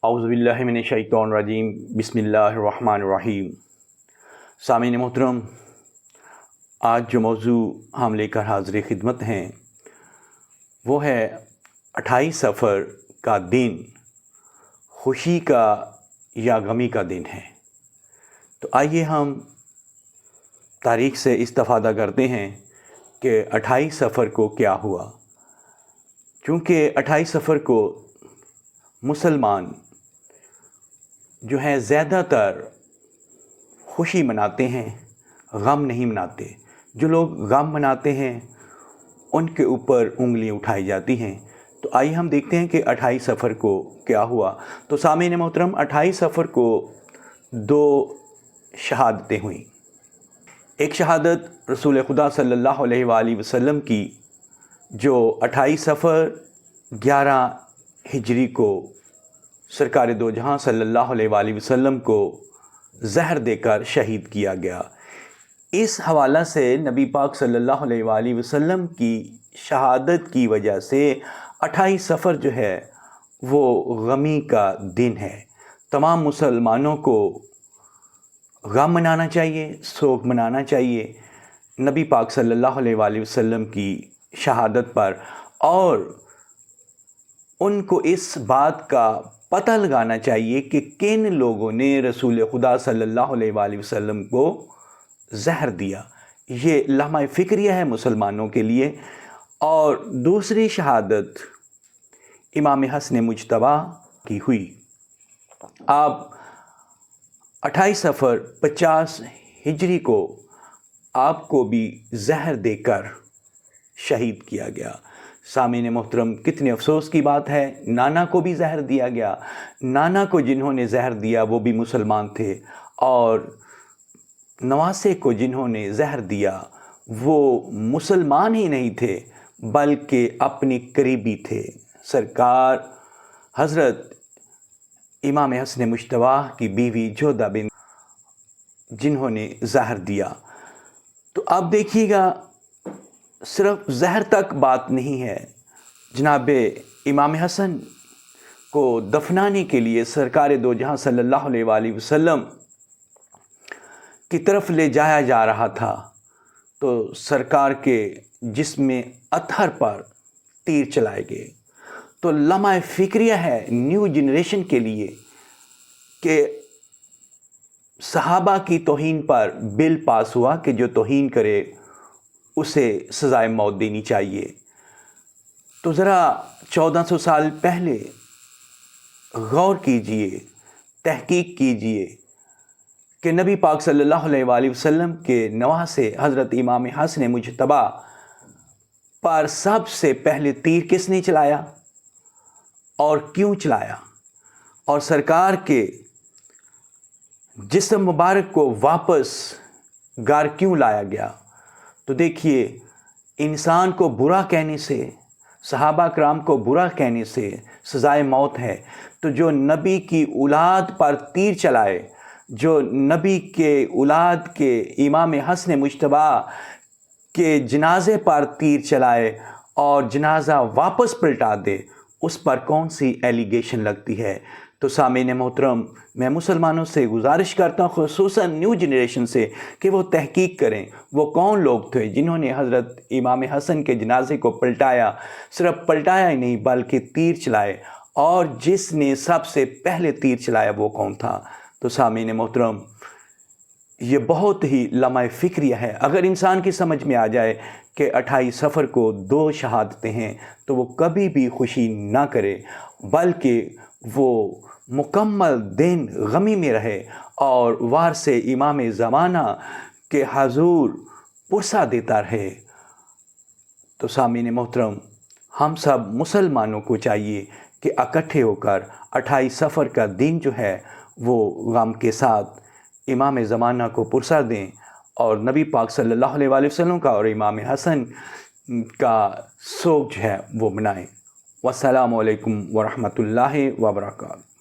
اعوذ باللہ من الشیطان الرجیم بسم اللہ الرحمن الرحیم۔ سامعین محترم، آج جو موضوع ہم لے کر حاضر خدمت ہیں وہ ہے 28 صفر کا دن خوشی کا یا غمی کا دن ہے۔ تو آئیے ہم تاریخ سے استفادہ کرتے ہیں کہ 28 صفر کو کیا ہوا۔ چونکہ 28 صفر کو مسلمان جو ہیں زیادہ تر خوشی مناتے ہیں، غم نہیں مناتے۔ جو لوگ غم مناتے ہیں ان کے اوپر انگلیاں اٹھائی جاتی ہیں۔ تو آئیے ہم دیکھتے ہیں کہ 28 صفر کو کیا ہوا۔ تو سامعین محترم، 28 صفر کو 2 شہادتیں ہوئیں۔ ایک شہادت رسول خدا صلی اللہ علیہ وآلہ وسلم کی، جو 28 صفر 11 ہجری کو سرکار دو جہاں صلی اللہ علیہ وآلہ وسلم کو زہر دے کر شہید کیا گیا۔ اس حوالہ سے نبی پاک صلی اللہ علیہ وآلہ وسلم کی شہادت کی وجہ سے 28 صفر جو ہے وہ غمی کا دن ہے۔ تمام مسلمانوں کو غم منانا چاہیے، سوگ منانا چاہیے نبی پاک صلی اللہ علیہ وآلہ وسلم کی شہادت پر، اور ان کو اس بات کا پتہ لگانا چاہیے کہ کن لوگوں نے رسول خدا صلی اللہ علیہ وآلہ وسلم کو زہر دیا۔ یہ لمحہ فکریہ ہے مسلمانوں کے لیے۔ اور دوسری شہادت امام حسن مجتبیٰ کی ہوئی۔ آپ 28 صفر 50 ہجری کو آپ کو بھی زہر دے کر شہید کیا گیا۔ سامعین محترم، کتنے افسوس کی بات ہے، نانا کو بھی زہر دیا گیا۔ نانا کو جنہوں نے زہر دیا وہ بھی مسلمان تھے، اور نواسے کو جنہوں نے زہر دیا وہ مسلمان ہی نہیں تھے بلکہ اپنے قریبی تھے، سرکار حضرت امام حسن مجتبیٰ کی بیوی جودہ بنت، جنہوں نے زہر دیا۔ تو اب دیکھیے گا، صرف زہر تک بات نہیں ہے۔ جناب امام حسن کو دفنانے کے لیے سرکار دو جہاں صلی اللہ علیہ وآلہ وسلم کی طرف لے جایا جا رہا تھا، تو سرکار کے جسم اطہر پر تیر چلائے گئے۔ تو لمحہ فکریہ ہے نیو جنریشن کے لیے کہ صحابہ کی توہین پر بل پاس ہوا کہ جو توہین کرے اسے سزائے موت دینی چاہیے۔ تو ذرا 1400 سال پہلے غور کیجئے، تحقیق کیجئے کہ نبی پاک صلی اللہ علیہ وآلہ وسلم کے نواسے حضرت امام حسن مجتبیٰ پر سب سے پہلے تیر کس نے چلایا اور کیوں چلایا، اور سرکار کے جسم مبارک کو واپس گھر کیوں لایا گیا۔ تو دیکھیے، انسان کو برا کہنے سے، صحابہ کرام کو برا کہنے سے سزائے موت ہے، تو جو نبی کی اولاد پر تیر چلائے، جو نبی کے اولاد کے امام حسن مجتبیٰ کے جنازے پر تیر چلائے اور جنازہ واپس پلٹا دے، اس پر کون سی ایلیگیشن لگتی ہے؟ تو سامعین محترم، میں مسلمانوں سے گزارش کرتا ہوں، خصوصاً نیو جنریشن سے، کہ وہ تحقیق کریں وہ کون لوگ تھے جنہوں نے حضرت امام حسن کے جنازے کو پلٹایا، صرف پلٹایا ہی نہیں بلکہ تیر چلائے، اور جس نے سب سے پہلے تیر چلایا وہ کون تھا۔ تو سامعین محترم، یہ بہت ہی لمحہ فکریہ ہے۔ اگر انسان کی سمجھ میں آ جائے کہ 28 صفر کو 2 شہادتیں ہیں تو وہ کبھی بھی خوشی نہ کرے بلکہ وہ مکمل دن غمی میں رہے اور وارث امام زمانہ کے حضور پرسہ دیتا رہے۔ تو سامعین محترم، ہم سب مسلمانوں کو چاہیے کہ اکٹھے ہو کر 28 صفر کا دن جو ہے وہ غم کے ساتھ امام زمانہ کو پرسہ دیں، اور نبی پاک صلی اللہ علیہ وآلہ وسلم کا اور امام حسن کا سوگ جو ہے وہ منائیں۔ والسلام علیکم ورحمۃ اللہ وبرکاتہ۔